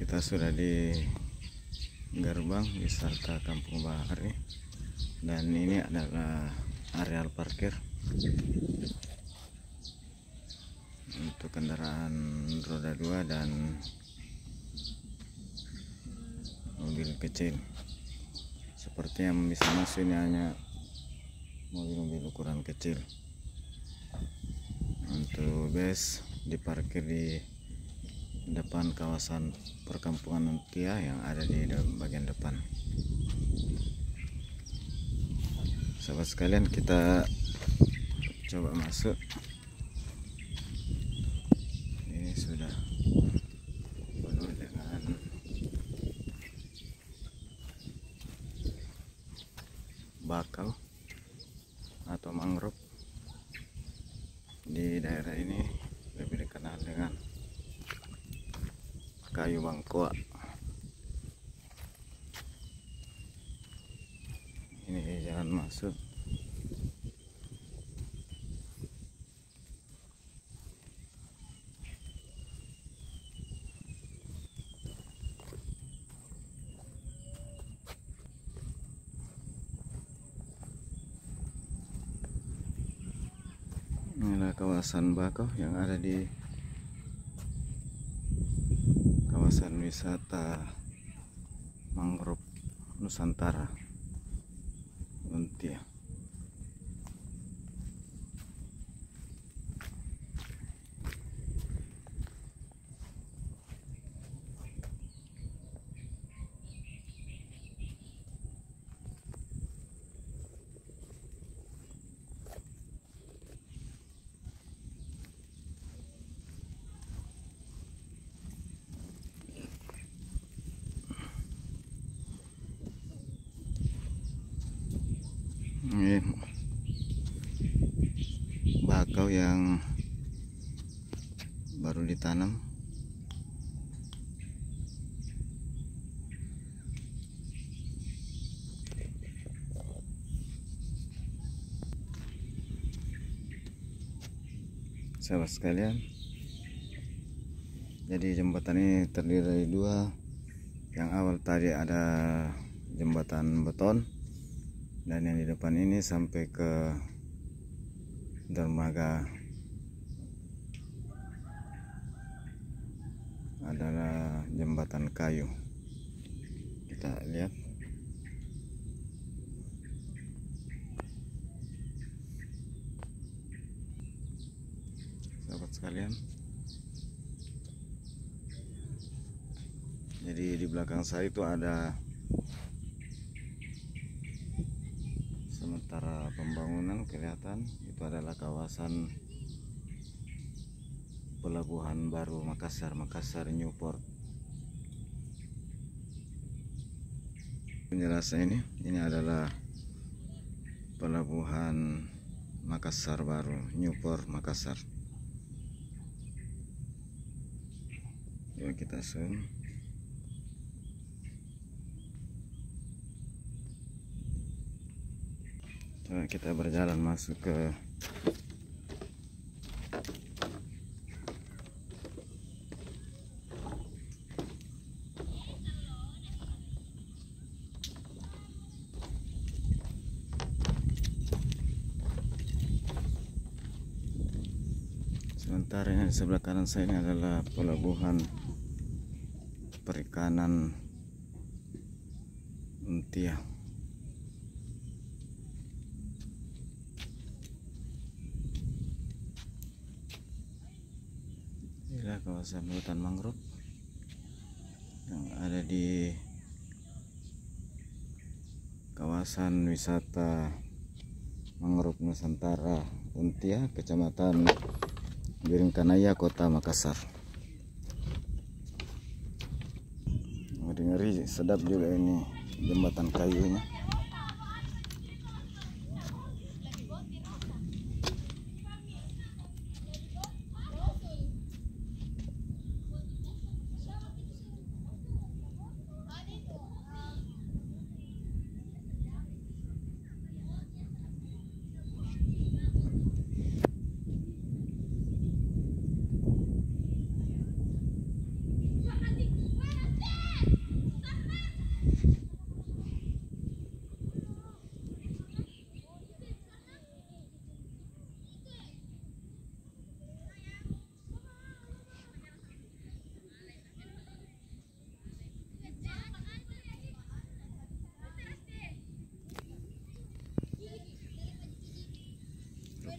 Kita sudah di gerbang wisata Kampung Bahari, dan ini adalah areal parkir untuk kendaraan roda 2 dan mobil kecil. Seperti yang bisa masuk ini hanya mobil-mobil ukuran kecil. Untuk bus diparkir di depan kawasan perkampungan Untia yang ada di bagian depan. Sahabat sekalian, kita coba masuk. Ini sudah penuh dengan bakau atau mangrove. Di daerah ini lebih dikenal dengan kayu bangkoa. Ini jalan masuk. Inilah kawasan bakau yang ada di kawasan wisata mangrove Nusantara Untia. Ini bakau yang baru ditanam. Sahabat sekalian, jadi jembatan ini terdiri dari dua. Yang awal tadi ada jembatan beton, dan yang di depan ini sampai ke dermaga adalah jembatan kayu. Kita lihat. Sahabat sekalian, jadi di belakang saya itu ada sementara pembangunan kelihatan. Itu adalah kawasan pelabuhan baru Makassar Newport. Penjelasan ini adalah pelabuhan Makassar baru, Newport Makassar. Yuk kita zoom. Coba kita berjalan masuk ke sementara ini. Di sebelah kanan saya ini adalah pelabuhan perikanan Untia. Inilah kawasan hutan mangrove yang ada di kawasan wisata mangrove Nusantara Untia, Kecamatan Biringkanaya, Kota Makassar. Ngeri, sedap juga ini jembatan kayunya.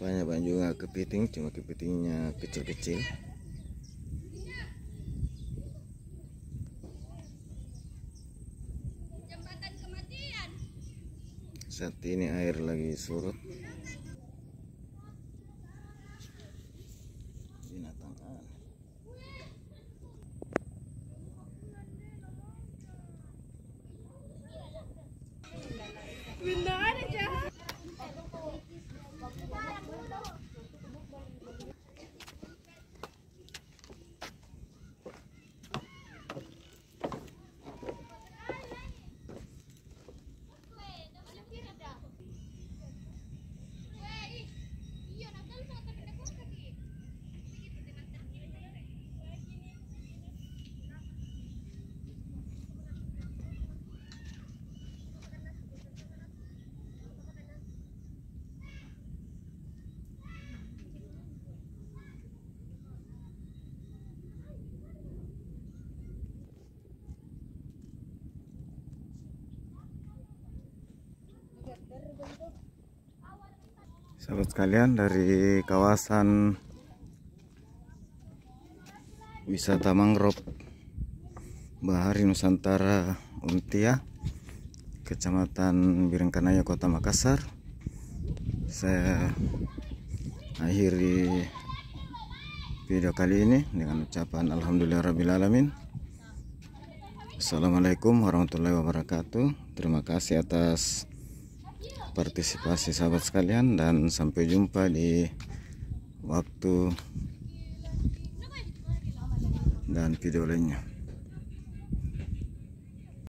banyak juga kepiting, cuma kepitingnya kecil-kecil. Saat ini air lagi surut. Binatang aneh. Sahabat sekalian, dari kawasan wisata mangrove Bahari Nusantara Untia, Kecamatan Birengkanaya, Kota Makassar, saya akhiri video kali ini dengan ucapan alhamdulillahirabbil. Assalamualaikum warahmatullahi wabarakatuh. Terima kasih atas partisipasi sahabat sekalian, dan sampai jumpa di waktu dan video lainnya.